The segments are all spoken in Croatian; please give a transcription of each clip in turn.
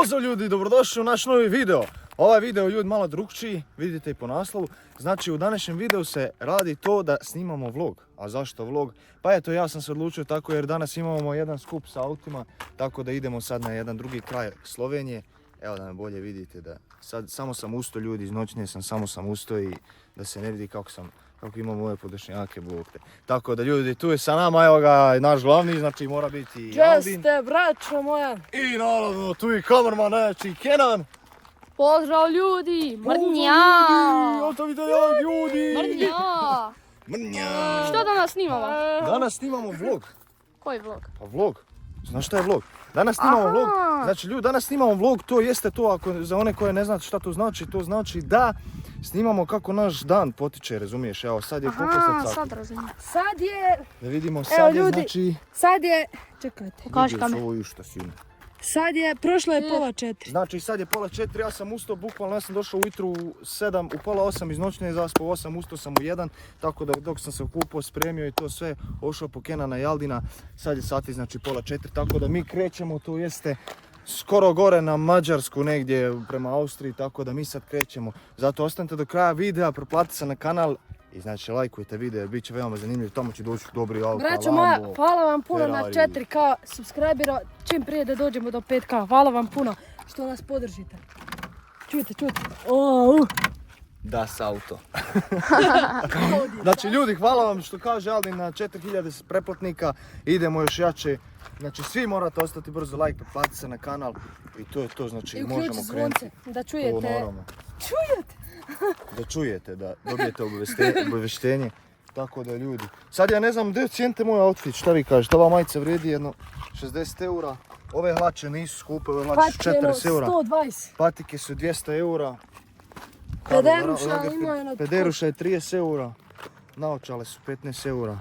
Pozdrav ljudi, dobrodošli u naš novi video. Ovaj video je ljudi malo drukčiji, vidite i po naslovu. Znači u današnjem videu se radi to da snimamo vlog. A zašto vlog? Pa eto, ja sam se odlučio tako jer danas imamo jedan skup sa autima. Tako da idemo sad na jedan drugi kraj Slovenije. Evo da me bolje vidite da sad samo sam usto ljudi, iz noćnije samo sam usto i da se ne vidi kako imam ove podršnjake, bog te. Tako da ljudi, tu je sa nama, evo ga, naš glavni, znači mora biti i Aldin. Česte, braćo moja. I naravno, tu je kamerman, znači Kenan. Pozdrav ljudi, mrnja. Oto vidite jak ljudi. Mrnja. Mrnja. Što danas snimamo? Danas snimamo vlog. Koji vlog? Pa vlog. Znaš šta je vlog? Danas snimamo vlog. Znači ljudi, danas snimamo vlog, to jeste to, ako za one koje ne znate šta to znači da snimamo kako naš dan potiče, razumiješ? Evo sad je koliko sad? Sad razumijem. Sad je, Da vidimo, sad je ljudi, znači... sad je, čekajte, Pokaži kamer. Ovo šta sine. sad je, prošlo je pola 4. Znači sad je pola 4, ja sam ustao bukvalno, ja sam došao ujutru u 7, u pola 8 iz noćne, zaspao 8, ustao sam u 1, tako da dok sam se okupao, spremio i to sve, ošao po Kenana i Aldina, sad je sati znači pola 4, tako da mi krećemo, to jeste skoro gore na Mađarsku negdje prema Austriji, tako da mi sad krećemo. Zato ostanite do kraja videa, proplatite se na kanal i znači lajkujte video, bit će veoma zanimljiv, tamo će doći dobri auto, Braćo moja, Lambo, hvala vam puno na Ferrari. 4K subscribera, čim prije da dođemo do 5K, hvala vam puno što nas podržite. Čujte. Das auto. Znači ljudi, hvala vam što kaže Aldin na 4000 pretplatnika, idemo još jače. Znači svi morate ostati brzo like, pretplatiti se na kanal i to je to, znači I možemo uključi krenuti. zvonce, da To čujete. naravno. Da čujete, da dobijete obavještenje. Tako da ljudi. Sad ja ne znam gdje cijenite moj outfit, šta vi kažete, ova majica vrijedi jedno 60 eura. Ove hlače nisu skupe, ove hlače su 40 eura. 120. Patike su 200 eura. Pederuša ima jedno... Pederuša je 30 eura. Naočale su 15 eura.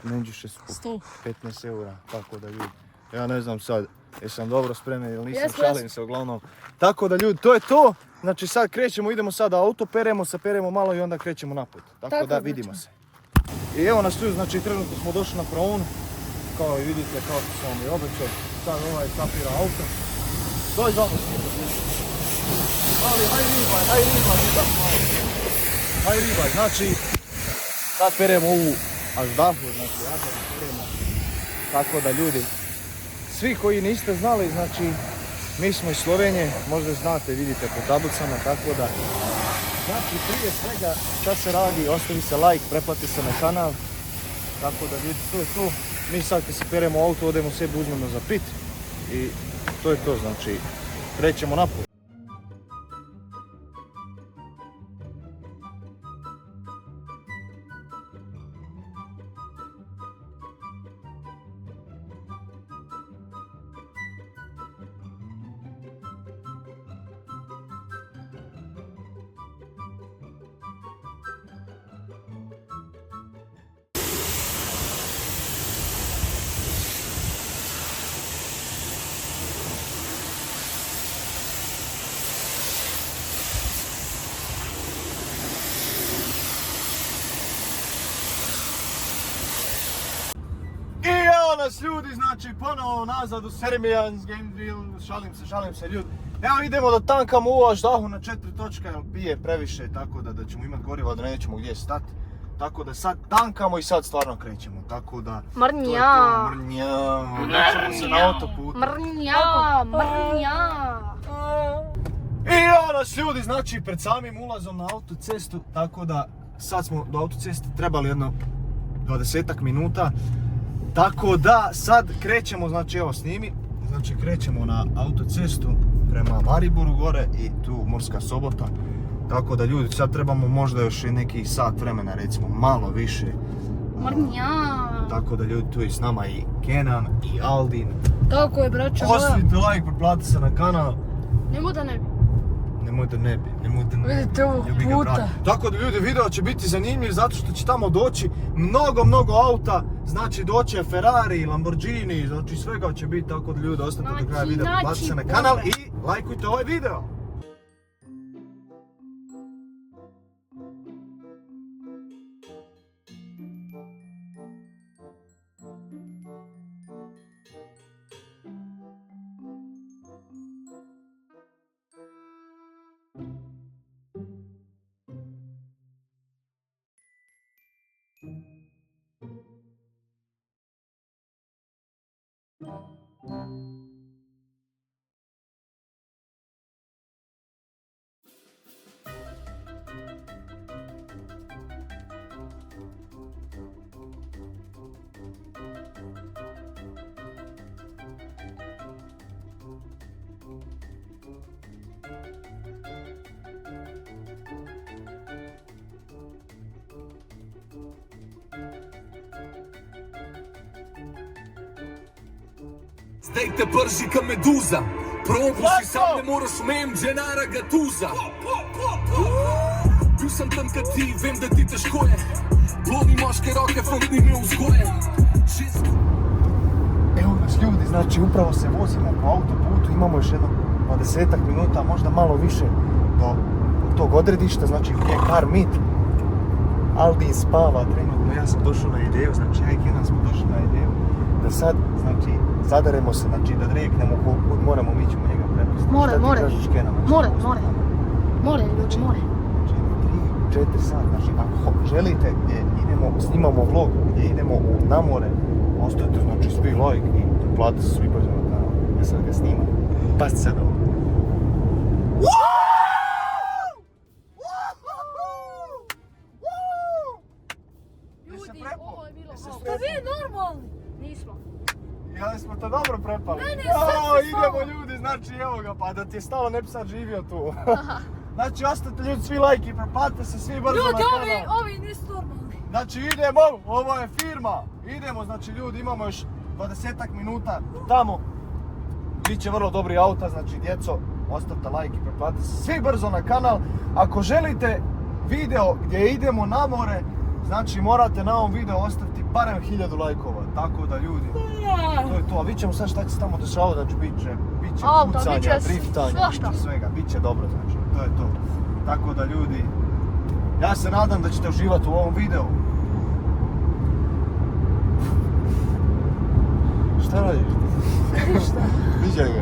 Menđuše su 100. 15 eura, tako da ljudi. Ja ne znam sad, jesam dobro spreman ili nisam, Jesmo, šalim se uglavnom. Tako da ljudi, to je to. Znači sad krećemo, idemo sad auto, saperemo malo i onda krećemo naput. Tako da vidimo se. I evo nas tu, znači trenutno smo došli na praun. Kao i vidite, kao što sam vam i obećao. Sad ovaj sapira auto. Dođi vamo Ali, haj ribaj, znači sad peremo ovu aždahu, znači peremo. Tako da ljudi, svi koji niste znali, znači mi smo iz Slovenije, možda znate, vidite po tablicama, tako da znači prije svega šta se radi, ostavi se like, pretplati se na kanal, tako da vidite, to je to. Mi sad kad se peremo auto, odemo sebi, uzmemo za pit i to je to, znači krećemo naprijed. I evo nas ljudi, znači ponovo nazad u Serbians Gameville, šalim se ljudi. Evo idemo da tankamo u aždahu na 4 točka jer pije previše, tako da ćemo imati goriva, da nećemo gdje stati. Tako da sad tankamo i sad stvarno krećemo, tako da... Mrnja. To je to, mrnja, vraćamo se na autoputu. Mrnja. I evo nas ljudi, znači pred samim ulazom na autocestu, tako da sad smo do autoceste trebali jedno 20-ak minuta. Tako da sad krećemo, znači evo snimi, znači krećemo na autocestu prema Mariboru gore i tu Murska Sobota. Tako da ljudi sad trebamo možda još i neki sat vremena, recimo malo više. Mrnja. Tako da ljudi, tu je s nama i Kenan i Aldin. Tako je, braćo moja. Ostavite like, pretplatite se na kanal. Nemo da ne bi. Nemojte ne bi. Vidite ovog Jebi ga, puta. brate. Tako da ljudi, video će biti zanimljiv zato što će tamo doći mnogo auta. Znači doće Ferrari, Lamborghini, znači svega će biti, tako da ljudi ostanite do kraja videa, pretplatite se na kanal i lajkujte ovaj video. Zdaj te prži ka meduza, probuši sam ne moraš mem, dženara ga tuza. Bil sem tam kad ti, vem da ti težko je, plodni moške roke, fant ni imel vzgoje. Evo nas ljudi, znači upravo se vozimo po autoputu, imamo još jedno 20 minuta, možda malo više do tog odredišta, znači gdje je Car Meet. Aldin spava trenutno, ja sam došao na ideju, znači ja i Kenan smo došli na ideju da sad, znači, zadaremo se, znači da reknemo koliko moramo, mi ćemo njega prepustiti. More. Šta ti kažeš, Kenan? More, ljudi, more. Znači, 3-4 sata, znači ako želite gdje idemo, snimamo vlog, gdje idemo na more, ostavite znači svi like i platite se svi brzo na kanal, ja sad ga snimam. Pazite sad ovo. Ljudi, ovo je bilo wow. Pa vi normalni! Nismo. Ali smo to dobro prepali. Meni je srce idemo ljudi, znači evo ga, pa da ti je stalo ne bi sad živio tu. Znači ostavite ljudi svi like i preplatite se svi brzo Ljudi, na kanal. ovi nisu normalni. Znači idemo, ovo je firma. Idemo, znači ljudi, imamo još 20 minuta tamo. Biće vrlo dobri auta, znači djeco, ostavite like i preplatite se svi brzo na kanal. Ako želite video gdje idemo na more, znači morate na ovom videu ostaviti barem 1000 lajkova, tako da ljudi, to je to. A vidit ćemo sad šta će se tamo dešavati, znači bit će Auto, pucanja, bit će driftanja, svašta. bit će svega, bit će dobro, znači, to je to. Tako da ljudi, ja se nadam da ćete uživati u ovom videu. Šta radiš? Ništa. Viđaj ga,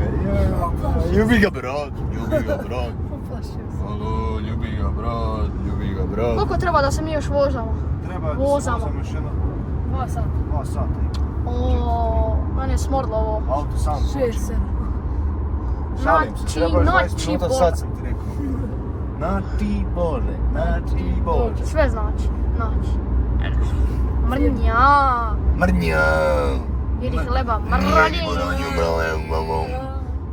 ljubi ga brat, ljubi ga brat. Uplašio se. Alo, ljubi ga brat, ljubi ga brat. Koliko treba da se mi još vozamo? Treba da se Vozamo. vozamo još jedno 2 sata. 2 sata. Mene je smordilo ovo. Auto sam. 6-7. Šalim se, treba još 20 Znači, minuta, Bože. sad sam ti rekao. Znači Bože, znači Bože. Sve znači. Mrnja. Mrnja. Jedi hleba, mrnja.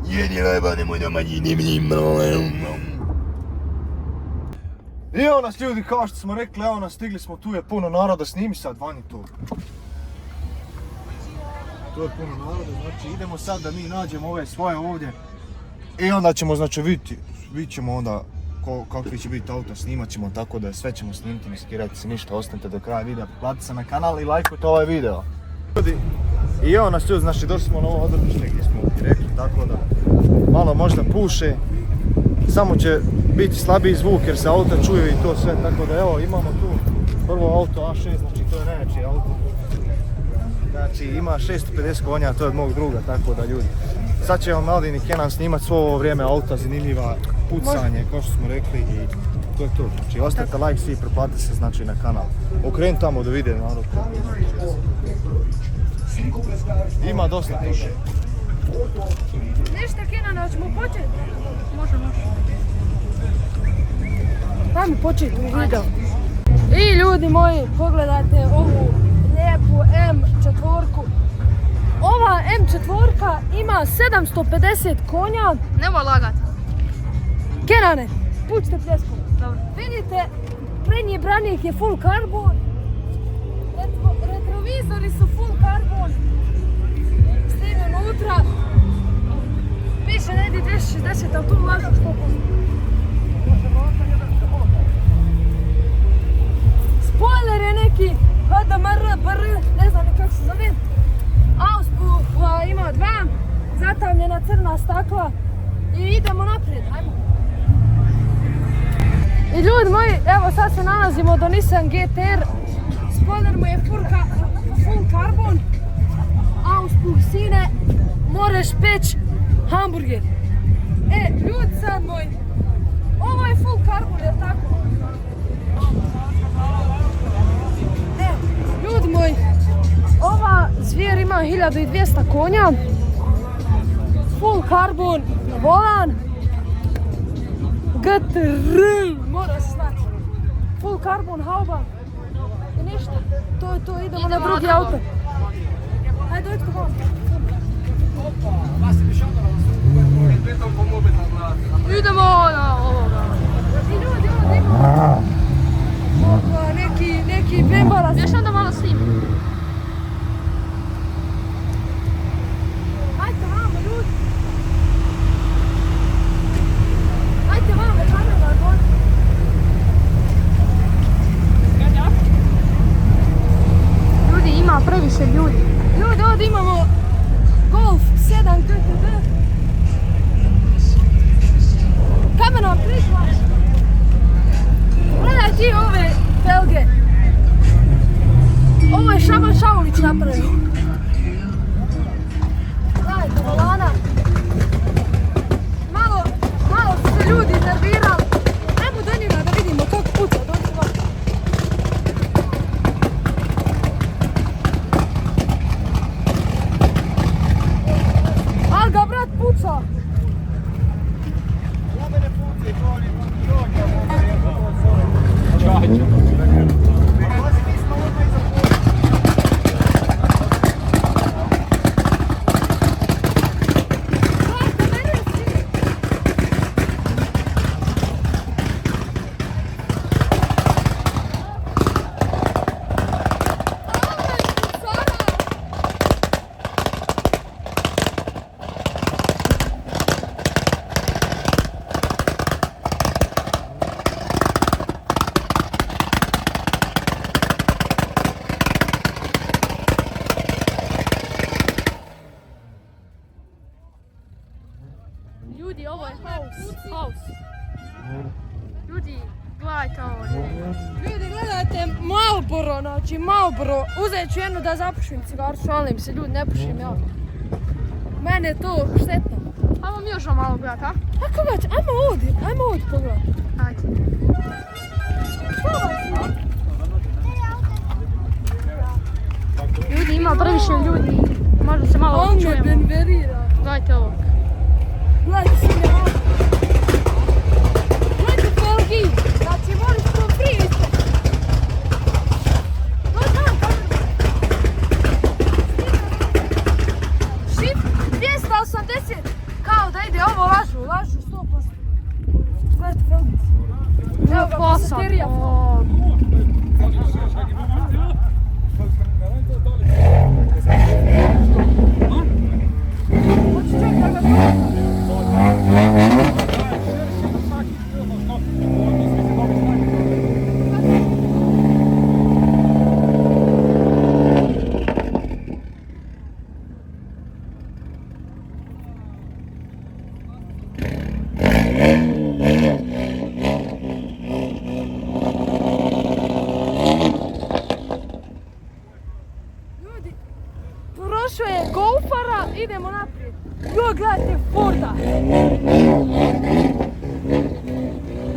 Jedi leba, nemoj da manji I evo nas ljudi, kao što smo rekli, evo nas, stigli smo, tu je puno naroda, snimi sad vani tu. Tu je puno naroda, znači idemo sad da mi nađemo ove svoje ovdje. I onda ćemo, znači vidit ćemo onda kakvi će biti auto, snimat ćemo, tako da sve ćemo snimiti, ne skirajte se ništa, ostanite do kraja videa, platite se na kanal i lajkujte ovaj video. Ljudi, i evo nas ljudi, znači došli smo na ovo odredište gdje smo i rekli, tako da malo možda puše, samo će biti slabiji zvuk jer se auta čuju i to sve, tako da evo imamo tu prvo auto A6, znači to je najjači auto. Znači ima 650 konja, a to je od mog druga, tako da ljudi. Sad će vam Aldin i Kenan snimat svo ovo vrijeme auta, zanimljiva pucanje, kao što smo rekli i to je to. Znači ostavite like svi, preplatite se znači na kanal. Okreni tamo da vide narod. Ima dosta tuše. Ništa, Kenan, hoćemo početi? Može. Dajmo početi u video. I ljudi moji, pogledajte ovu lijepu M4. Ova M4 ima 750 konja. Nemoj lagat. Kenane, pućite pljeskom. Dobro. Vidite, prednji branik je full carbon. Retrovizori su full carbon. Stigne unutra. Piše da ide 260, ali tu ulazi 100%. Spoiler je neki HDMR, ne znam ni kako se zove. Auspuh ima 2, zatamljena crna stakla i idemo naprijed, ajmo. I ljudi moji, evo sad se nalazimo do Nissan GT-R. Spoiler mu je full carbon. Auspuh sine, moreš peć hamburger. Ljudi sad moji, ovo je full carbon, jel tako? Ljudi moji, Ova zvijer ima 1200 konja. Full carbon volan. GTR, moraš znati. Full carbon hauba. I ništa, to je to, idemo na drugi auto. Hajde, dođite vam. Idemo na ovoga. I ljudi, ovdje imamo neki bembaras. Još onda malo snimam. Hajde vamo, ljudi. Hajde vamo, kamera, god. Ljudi, ima previše ljudi. Ljudi, ovdje imamo Golf 7 GTB. Kamera, prišla. Gledaj ti ove felge. Ovo je Šaban Šaulić napravio. Gledajte, volana. Malo su se ljudi nervirali. Ajmo do njega da vidimo kako puca. Dođi vam. Al ga brat puca. Ljudi, ovo je haus. Ljudi, gledajte ovo. Ljudi, gledajte Marlboro, znači Marlboro. Uzet ću jednu da zapušim cigaru, šalim se, ljudi, ne pušim ja. Mene je to štetno. Ajmo mi još malo gledat, a? A koga će? Ajmo ovdje pogledat. Ajde. Ljudi, ima previše ljudi. Možda se malo On me čujemo. benverira. Gledajte ovo. Gledajte se ne malo. Gledajte felgi. Znači, voliš to prije isto. Dođi vam, kažem. Shift 280. Kao da ide ovo, lažu 100%. Gledajte felgi. Evo ga, pasaterija. Hoću čak da ga pogledam. Ljudi, prošao je Golfara, idemo naprijed. Joj, gledajte Forda.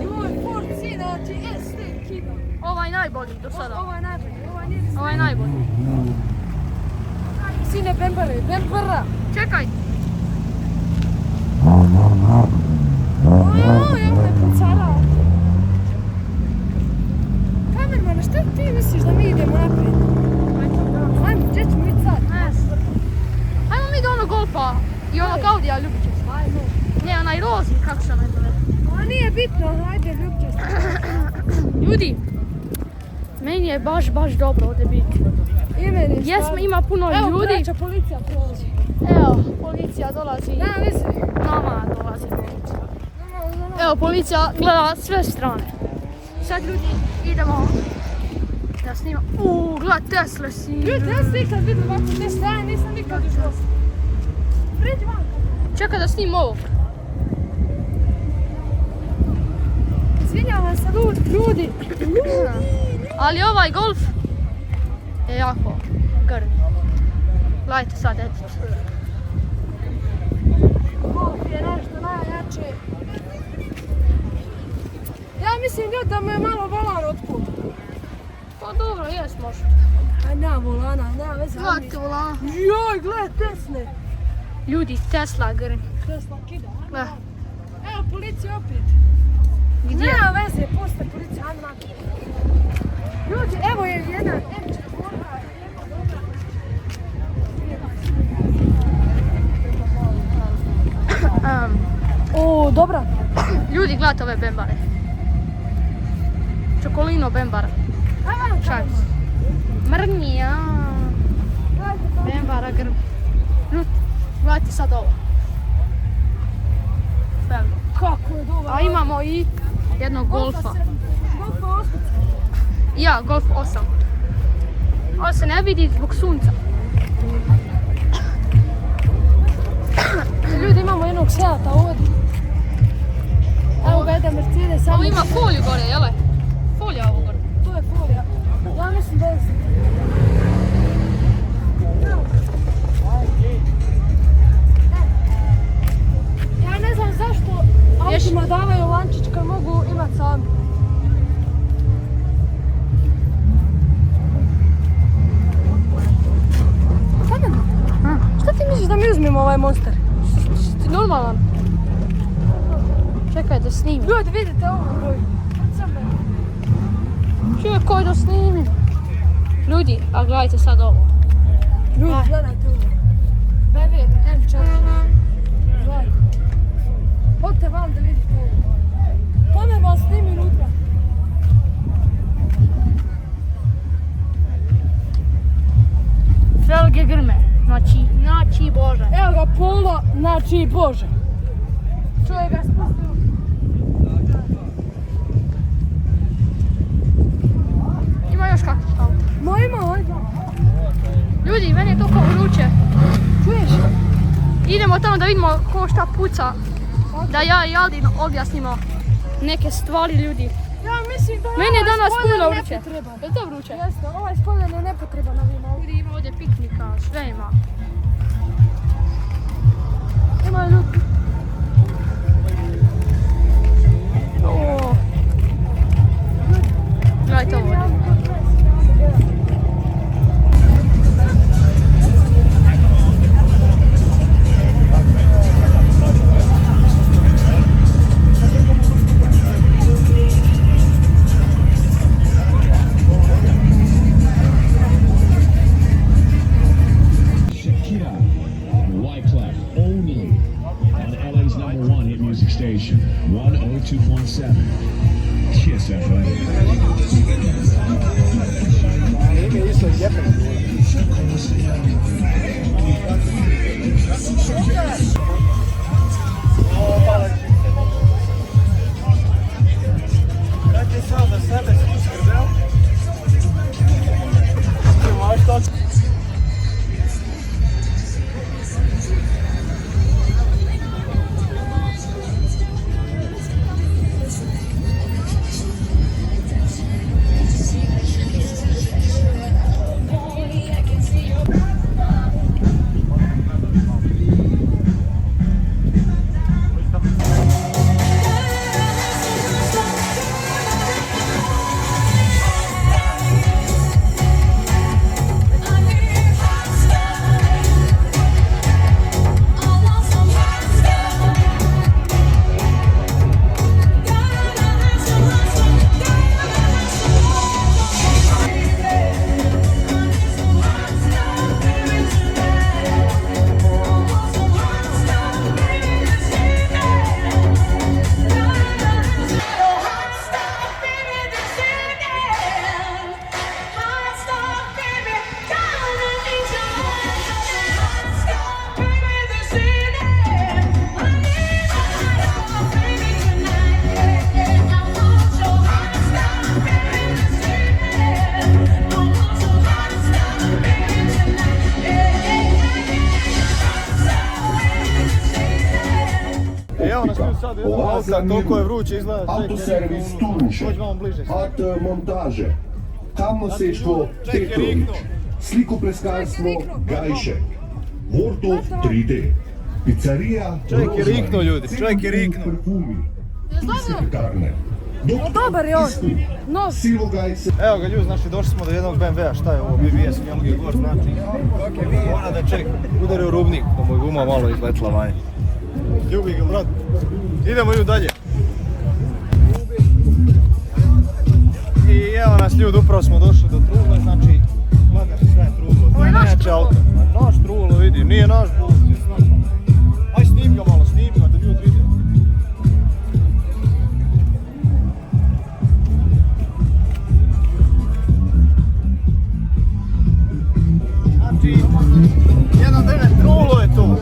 Joj, Ford si, znači ST kiba. Ovaj najbolji do sada. Ovo je najbolji, ovo nije ni Ovaj najbolji. Sine Bembara. Čekaj. Oj, evo je pucarao. Kamermane, šta ti misliš da mi idemo naprijed? Ajmo, gdje ćemo biti sad? Ne znam. Ajmo mi do onog Golfa i onog Audija Ljubičića. Ajmo. Ne, onaj rozni, kako se onaj zove. A nije bitno, hajde, Ljubče. Ljudi, meni je baš dobro ovdje biti. I meni Jesmo, ima puno Evo, ljudi. braća, policija prolazi. Evo, policija dolazi. Da, vezi. Nama dolazi policija. Evo, policija gleda sve strane. Sad ljudi, idemo da snimam. Gled Tesla si. Ljudi, ja sam nikad vidio ovako Tesla, ja nisam nikad išla. Priđi van. Čekaj da snimam ovo. Izvinjavam se, ljudi. Ali ovaj Golf je jako grd. Gledajte sad, edit. Golf je nešto najjače. Ja mislim ljudi da mu je malo volan otput. Pa dobro, jes može. Aj, nema volana, nema veze. Gledajte volana. Joj, gledaj Tesle. Ljudi, Tesla grm. Tesla kida, ajmo. Da. Evo, policija opet. Gdje? Nema veze, postoje policija, ajmo nakon. Ljudi, evo je jedna M4 borba. O, dobra. Ljudi, gledajte ove bembare. Čokolino bembara. Čak. Mrnija. Bembara grm. Ljudi, gledajte sad ovo. Velko. Kako je dobro. A imamo i jednog golfa. Golfa 8. Ja, Golf 8. Ovo se ne vidi zbog sunca. Ljudi, imamo jednog Seata ovdje. Evo ga jedan Mercedes. Ovo ima foliju gore, jele? Folija ovo gore. To je folija. Ja mislim da je... Ja ne znam zašto autima davaju lančić kad mogu imat sami. Šta ti misliš da mi uzmemo ovaj monster? Ti normalan? Čekaj da snimim. Ljudi, vidite ovo broju. Čuje koji da snimim. Ljudi, a gledajte sad ovo. Ljudi, gledajte ovo. BV M4. Gledajte. Odite vam da vidite ovo. Tome vas snimi unutra. Felge grme. Znači Bože. Evo ga Polo, znači Bože. Čovjek ga spustio. Ima još kakvih auta. Ma ima, ajde. Ljudi, meni je to kao vruće. Čuješ? Idemo tamo da vidimo ko šta puca. Da ja i Aldin objasnimo neke stvari, ljudi. Ja mislim da Meni je ovaj danas spoiler puno vruće. nepotreban. Je li to vruće? Jeste, ovaj spoiler je nepotreban ovim autom. Ljudi, ima ovdje piknika, sve ima. Ima ljudi. Gledajte ovo. Shakira, Wyclef, only on LA's #1 hit music station, 102.7 Kiss FM. Kad ti sam za sebe si skrbel? Ti imaš to? Evo nas tu sad jedno auta, toliko je vruće izgleda. Autoservis Turniše, Hoć malo bliže. Art montaže, kamnosečstvo Petrović, slikopleskarstvo Gajšek, Vortov 3D, pizzerija Čovjek je Rozmar, riknuo, ljudi, čovjek je Cementi riknuo. Parfumi, Sekretarne, O, dobar je on. Iskut, Nov. Silvogajce. Evo ga ljudi, znači došli smo do jednog BMW-a, šta je ovo, BBS, njemu je gor, znači, ona da ček, udari u rubnik, da mu je guma malo izletla vanje. Ljubi ga, brat. Idemo ju dalje. I evo nas ljudi, upravo smo došli do trugle, znači, gledaš sve truglo, to je najjače auto. Naš truglo, vidi, nije naš bus, aj snim ga malo, snim ga da ljudi vide. Znači, 1.9 trulo je to.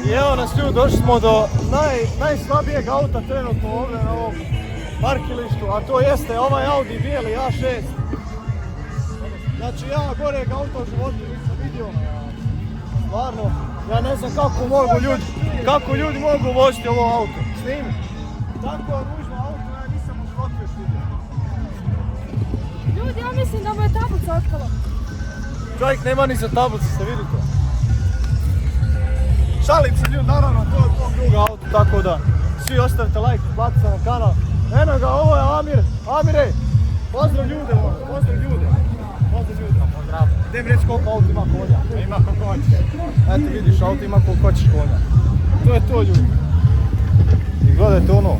I evo nas ljudi, došli smo do najslabijeg auta trenutno ovdje na ovom parkilištu, a to jeste ovaj Audi bijeli A6. Znači ja goreg auta u životu nisam vidio. Stvarno, ja ne znam kako ljudi mogu voziti ovo auto. Snimi. Tako ružno auto ja nisam u životu još vidio. Ljudi, ja mislim da mu je tablica otpala. Čovjek nema ni za tablicu, ste vidi to. Šalim se ljudi, naravno, to je to druga auto, tako da svi ostavite like, platite na kanal. Eno ga, ovo je Amir. Amire, pozdrav ljude, pozdrav ljude. Pozdrav. Gdje mi reći koliko auto ima konja? Ima koliko hoćeš. Eto vidiš, auto ima koliko hoćeš konja. To je to ljudi. I gledajte ono,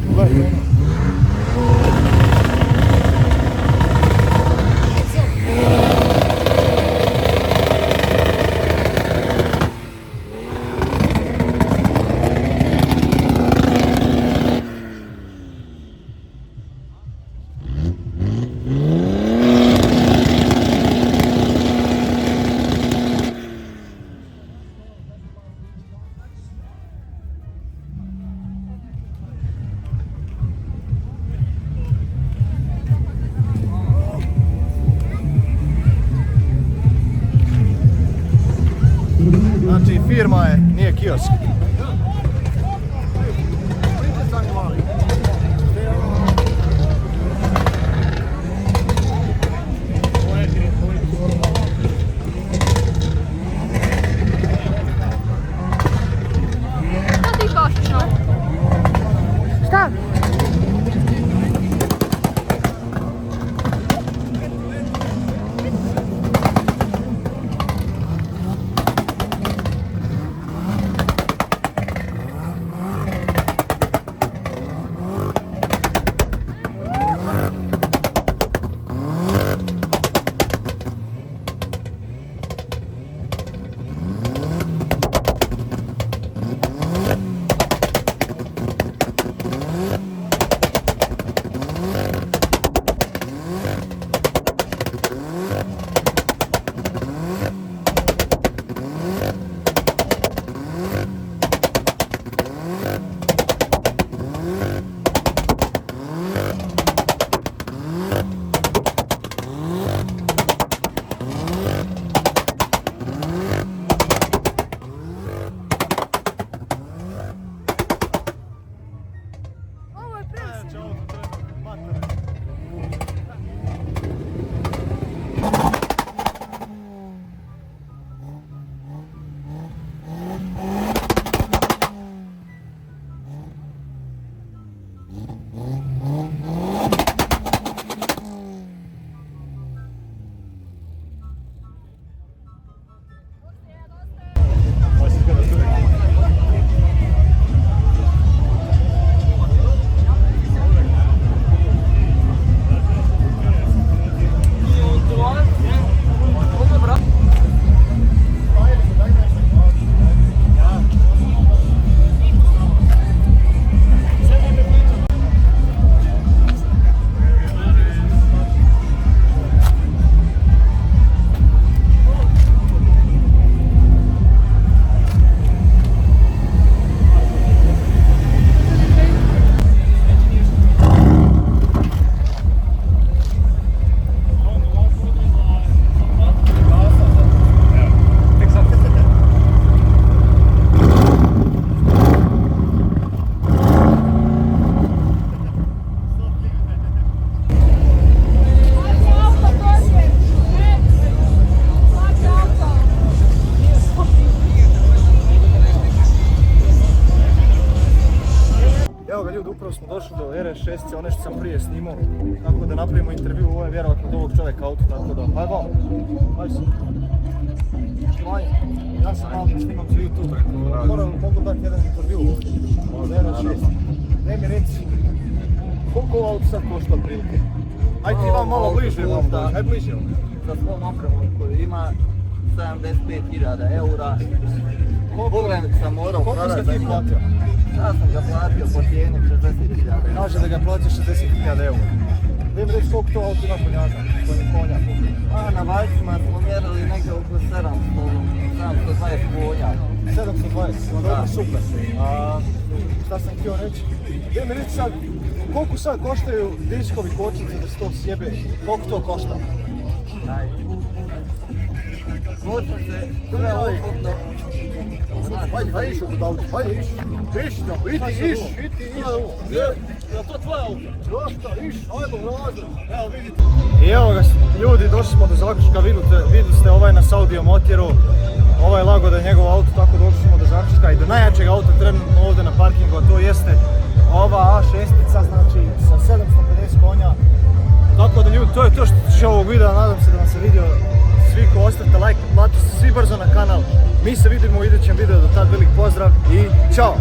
znači firma je, nije kiosk. Šta ti bašiš na ovo? Šta? ove šestice, one što sam prije snimao. Tako da napravimo intervju, ovo je vjerojatno od ovog čovjeka auto, tako da, hajde vam, hajde se. Ja sam malo snimam za YouTube, mogu dati jedan intervju ovdje, za 1.6. Ne mi reci, koliko ovo auto sad košta otprilike? Ajde ti vam malo bliže, aj bliže. Sa svom opremom koju ima 75.000 eura. Ugled sam morao Koliko prodati. ste ti platio? Ja sam ga platio po cijeni 60.000 eura. Kaže da ga platio 60.000 eura. Vi mi reći koliko to auto ima konjaža, konja? A na valjcima smo mjerili negdje oko 720 konja. 720, dobro, super. Šta sam htio reći? Vi mi reći sad, koliko sad koštaju diskovi kočnice da se to sjebe? Koliko to košta? Kočnice, sve ukupno. Hajde iš u auto, hajde iš. Je to tvoje auto? Dosta, iš, ajmo razred. Evo vidite. I evo ga, ljudi, došli smo do zaključka, vidite ste ovaj na Saudio Motjeru. Ovaj lago da je njegov auto, tako došli smo do zaključka i do najjačeg auta trenutno ovdje na parkingu, a to jeste ova A6-ica, znači sa 750 konja. Tako da ljudi, to je to što tiče ovog videa, nadam se da vam se vidio. Svi ko ostavite like, platite se svi brzo na kanal. Mi se vidimo u idućem videu, do tad velik pozdrav i čao!